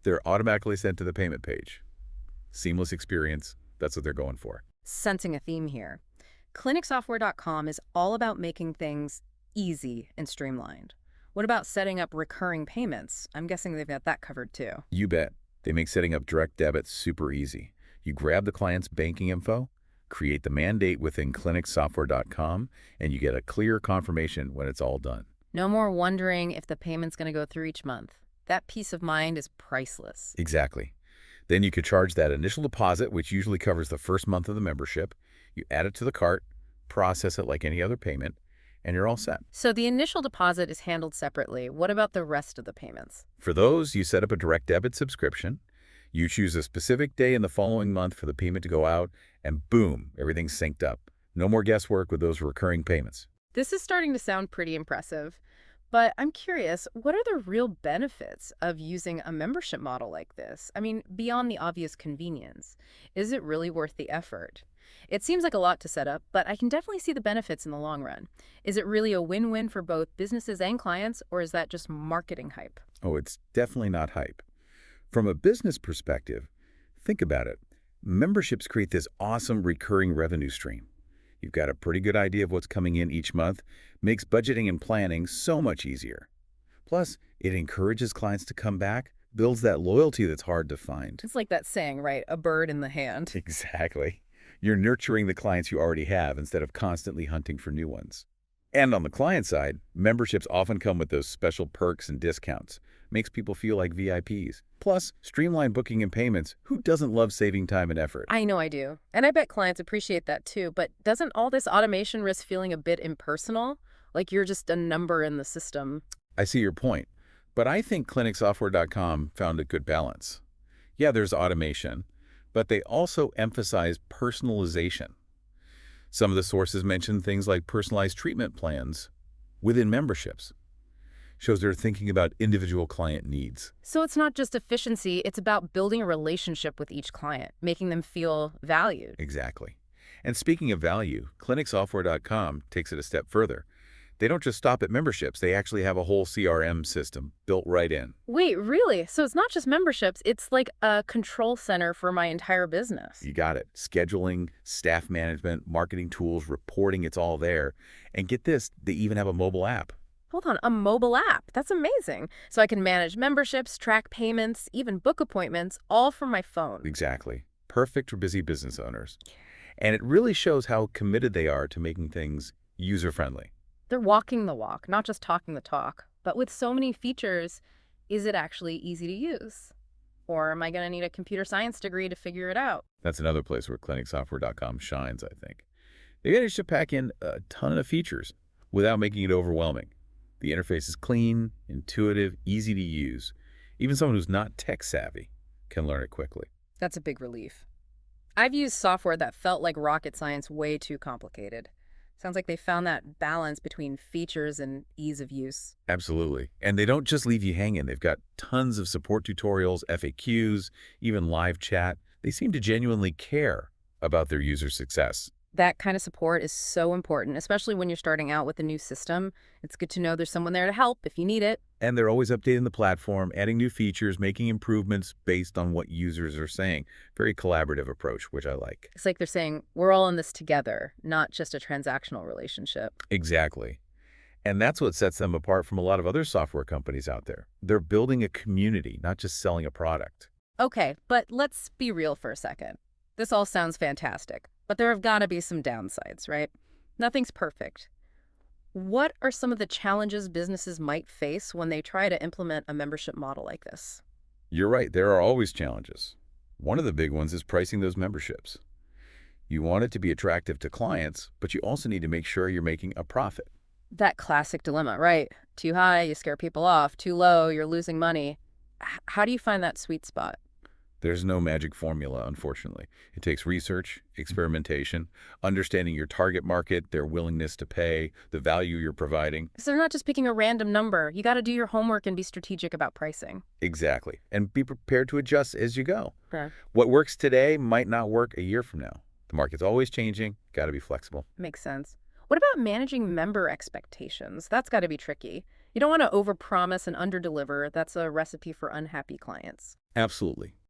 They're automatically sent to the payment page. Seamless experience. That's what they're going for. Sensing a theme here. ClinicSoftware.com is all about making things easy and streamlined. What about setting up recurring payments? I'm guessing they've got that covered too. You bet. They make setting up direct debits super easy. You grab the client's banking info, create the mandate within ClinicSoftware.com, and you get a clear confirmation when it's all done. No more wondering if the payment's going to go through each month. That peace of mind is priceless. Exactly. Then you could charge that initial deposit, which usually covers the first month of the membership. You add it to the cart, process it like any other payment, and you're all set. So the initial deposit is handled separately. What about the rest of the payments? For those, you set up a direct debit subscription. You choose a specific day in the following month for the payment to go out, and boom, everything's synced up. No more guesswork with those recurring payments. This is starting to sound pretty impressive, but I'm curious, what are the real benefits of using a membership model like this? I mean, beyond the obvious convenience, is it really worth the effort? It seems like a lot to set up, but I can definitely see the benefits in the long run. Is it really a win-win for both businesses and clients, or is that just marketing hype? Oh, it's definitely not hype. From a business perspective, think about it. Memberships create this awesome recurring revenue stream. You've got a pretty good idea of what's coming in each month, makes budgeting and planning so much easier. Plus, it encourages clients to come back, builds that loyalty that's hard to find. It's like that saying, right? A bird in the hand. Exactly. You're nurturing the clients you already have instead of constantly hunting for new ones. And on the client side, memberships often come with those special perks and discounts. Makes people feel like VIPs. Plus, streamlined booking and payments. Who doesn't love saving time and effort? I know I do. And I bet clients appreciate that too. But doesn't all this automation risk feeling a bit impersonal? Like you're just a number in the system? I see your point, but I think ClinicSoftware.com found a good balance. Yeah, there's automation, but they also emphasize personalization. Some of the sources mention things like personalized treatment plans within memberships. Shows they're thinking about individual client needs. So it's not just efficiency, it's about building a relationship with each client, making them feel valued. Exactly. And speaking of value, ClinicSoftware.com takes it a step further. They don't just stop at memberships, they actually have a whole CRM system built right in. Wait, really? So it's not just memberships, it's like a control center for my entire business. You got it. Scheduling, staff management, marketing tools, reporting, it's all there. And get this, they even have a mobile app. Hold on, a mobile app. That's amazing. So I can manage memberships, track payments, even book appointments, all from my phone. Exactly. Perfect for busy business owners. And it really shows how committed they are to making things user-friendly. They're walking the walk, not just talking the talk. But with so many features, is it actually easy to use? Or am I going to need a computer science degree to figure it out? That's another place where ClinicSoftware.com shines, I think. They managed to pack in a ton of features without making it overwhelming. The interface is clean, intuitive, easy to use. Even someone who's not tech-savvy can learn it quickly. That's a big relief. I've used software that felt like rocket science way too complicated. Sounds like they found that balance between features and ease of use. Absolutely. And they don't just leave you hanging. They've got tons of support tutorials, FAQs, even live chat. They seem to genuinely care about their user success. That kind of support is so important, especially when you're starting out with a new system. It's good to know there's someone there to help if you need it. And they're always updating the platform, adding new features, making improvements based on what users are saying. Very collaborative approach, which I like. It's like they're saying, we're all in this together, not just a transactional relationship. Exactly. And that's what sets them apart from a lot of other software companies out there. They're building a community, not just selling a product. Okay, but let's be real for a second. This all sounds fantastic, but there have got to be some downsides, right? Nothing's perfect. What are some of the challenges businesses might face when they try to implement a membership model like this? You're right, there are always challenges. One of the big ones is pricing those memberships. You want it to be attractive to clients, but you also need to make sure you're making a profit. That classic dilemma, right? Too high, you scare people off. Too low, you're losing money. How do you find that sweet spot? There's no magic formula, unfortunately. It takes research, experimentation, understanding your target market, their willingness to pay, the value you're providing. So they're not just picking a random number. You got to do your homework and be strategic about pricing. Exactly. And be prepared to adjust as you go. Okay. What works today might not work a year from now. The market's always changing. Got to be flexible. Makes sense. What about managing member expectations? That's got to be tricky. You don't want to overpromise and underdeliver. That's a recipe for unhappy clients. Absolutely.